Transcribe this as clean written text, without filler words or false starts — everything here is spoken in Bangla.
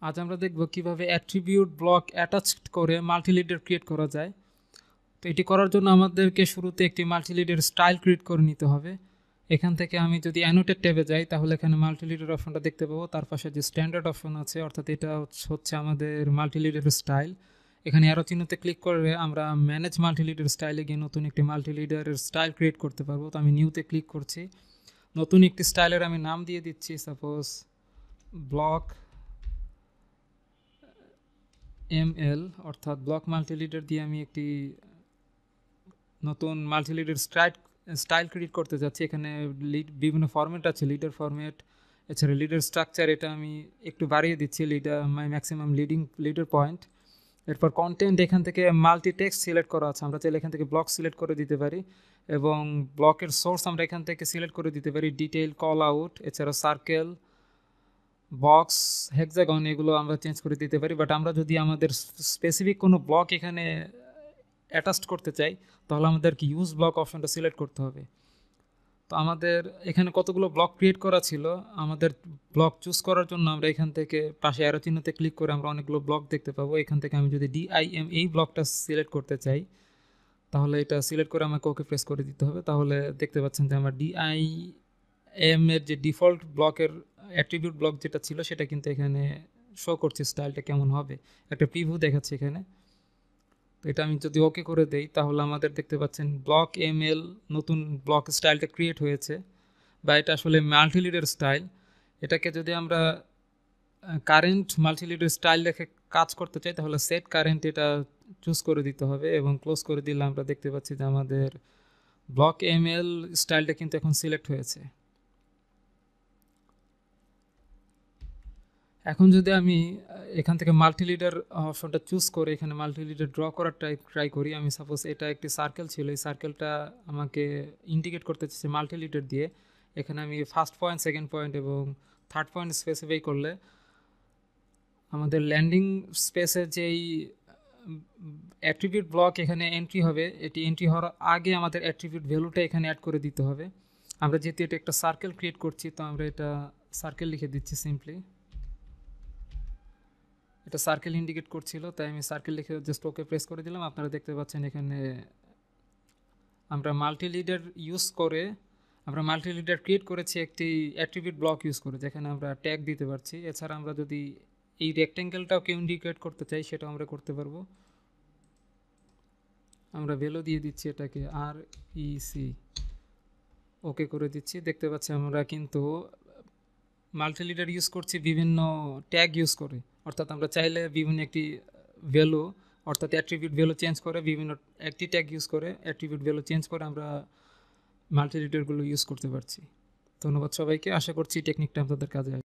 আজ আমরা দেখব কিভাবে অ্যাট্রিবিউট ব্লক অ্যাটাচ করে মাল্টিলিডার ক্রিয়েট করা যায়। তো এটি করার জন্য আমাদেরকে শুরুতে একটি মাল্টিলিডার স্টাইল ক্রিয়েট করে নিতে হবে। এখান থেকে আমি যদি অ্যানোটেট ট্যাবে যাই তাহলে এখানে মাল্টিলিডার অপশনটা দেখতে পাবো, তার পাশে যে স্ট্যান্ডার্ড অপশন আছে অর্থাৎ এটা হচ্ছে আমাদের মাল্টিলিডার স্টাইল। এখানে অ্যারো চিহ্নতে ক্লিক করে আমরা ম্যানেজ মাল্টিলিডার স্টাইলে গিয়ে নতুন একটি মাল্টিলিডারের স্টাইল ক্রিয়েট করতে পারবো। তো আমি নিউতে ক্লিক করছি, নতুন একটি স্টাইলের আমি নাম দিয়ে দিচ্ছি, সাপোজ ব্লক এমএল, অর্থাৎ ব্লক মাল্টিলিডার দিয়ে আমি একটি নতুন মাল্টিলিডার স্টাইল ক্রিয়েট করতে যাচ্ছি। এখানে বিভিন্ন ফরম্যাট আছে, লিডার ফরম্যাট, এছাড়া লিডার স্ট্রাকচার এটা আমি একটু বাড়িয়ে দিচ্ছি, লিডার ম্যাক্সিমাম লিডার পয়েন্ট। এরপর কন্টেন্ট এখান থেকে মাল্টি টেক্সট সিলেক্ট করা আছে, আমরা চাইলে এখান থেকে ব্লক সিলেক্ট করে দিতে পারি এবং ব্লকের সোর্স আমরা এখান থেকে সিলেক্ট করে দিতে পারি, ডিটেইল, কল আউট, এছাড়া সার্কেল, বক্স, হেক্সাগন, এগুলো আমরা চেঞ্জ করে দিতে পারি। বাট আমরা যদি আমাদের স্পেসিফিক কোনো ব্লক এখানে অ্যাটাচ করতে চাই তাহলে আমাদেরকে ইউজ ব্লক অপশনটা সিলেক্ট করতে হবে। তো আমাদের এখানে কতগুলো ব্লক ক্রিয়েট করা ছিল, আমাদের ব্লক চুজ করার জন্য আমরা এখান থেকে পাশে অ্যারো চিহ্নতে ক্লিক করে আমরা অনেকগুলো ব্লক দেখতে পাবো। এখান থেকে আমি যদি ডিআইএম এই ব্লকটা সিলেক্ট করতে চাই তাহলে এটা সিলেক্ট করে আমাকে ওকে প্রেস করে দিতে হবে। তাহলে দেখতে পাচ্ছেন যে আমার ডিআইএম এর যে ডিফল্ট ব্লকের অ্যাট্রিবিউট ব্লক যেটা ছিল সেটা কিন্তু এখানে শো করছে, স্টাইলটা কেমন হবে একটা প্রিভিউ দেখাচ্ছে এখানে। তো এটা আমি যদি ওকে করে দেই তাহলে আমাদের দেখতে পাচ্ছেন ব্লক এমএল নতুন ব্লক স্টাইলটা ক্রিয়েট হয়েছে, বা এটা আসলে মাল্টিলিডার স্টাইল। এটাকে যদি আমরা কারেন্ট মাল্টিলিডার স্টাইল রেখে কাজ করতে চাই তাহলে সেট কারেন্ট এটা চুজ করে দিতে হবে এবং ক্লোজ করে দিলে আমরা দেখতে পাচ্ছি যে আমাদের ব্লক এমএল স্টাইলটা কিন্তু এখন সিলেক্ট হয়েছে। এখন যদি আমি এখান থেকে মাল্টিলিডার অপশনটা চুজ করে এখানে মাল্টিলিডার ড্র করার ট্রাই করি, আমি সাপোজ এটা একটি সার্কেল ছিল, এই সার্কেলটা আমাকে ইন্ডিকেট করতে চাইছে মাল্টিলিডার দিয়ে। এখানে আমি ফার্স্ট পয়েন্ট, সেকেন্ড পয়েন্ট এবং থার্ড পয়েন্ট স্পেসিফাই করলে আমাদের ল্যান্ডিং স্পেসে যেই অ্যাট্রিবিউট ব্লক এখানে এন্ট্রি হবে, এটি এন্ট্রি হওয়ার আগে আমাদের অ্যাট্রিবিউট ভ্যালুটা এখানে অ্যাড করে দিতে হবে। আমরা যেহেতু এটা একটা সার্কেল ক্রিয়েট করছি তো আমরা এটা সার্কেল লিখে দিচ্ছি সিম্পলি। এটা সার্কেল ইন্ডিকেট করছিল তাই আমি সার্কেল লিখে জাস্ট ওকে প্রেস করে দিলাম। আপনারা দেখতে পাচ্ছেন এখানে আমরা মাল্টিলিডার ইউজ করে আমরা মাল্টিলিডার ক্রিয়েট করেছি একটি অ্যাট্রিবিউট ব্লক ইউজ করে, যেখানে আমরা ট্যাগ দিতে পারছি। এছাড়া আমরা যদি এই রেক্টেঙ্গেলটাকে ইন্ডিকেট করতে চাই সেটাও আমরা করতে পারবো। আমরা ভ্যালু দিয়ে দিচ্ছি এটাকে REC, ওকে করে দিচ্ছি। দেখতে পাচ্ছি আমরা কিন্তু মাল্টিলিডার ইউজ করছি বিভিন্ন ট্যাগ ইউজ করে, অর্থাৎ আমরা চাইলে বিভিন্ন একটি ভ্যালু অর্থাৎ অ্যাট্রিবিউট ভ্যালু চেঞ্জ করে বিভিন্ন একটি ট্যাগ ইউজ করে অ্যাট্রিবিউট ভ্যালু চেঞ্জ করে আমরা মাল্টিলিডারগুলো ইউজ করতে পারছি। ধন্যবাদ সবাইকে, আশা করছি টেকনিকটা আপনাদের কাজে আসবে।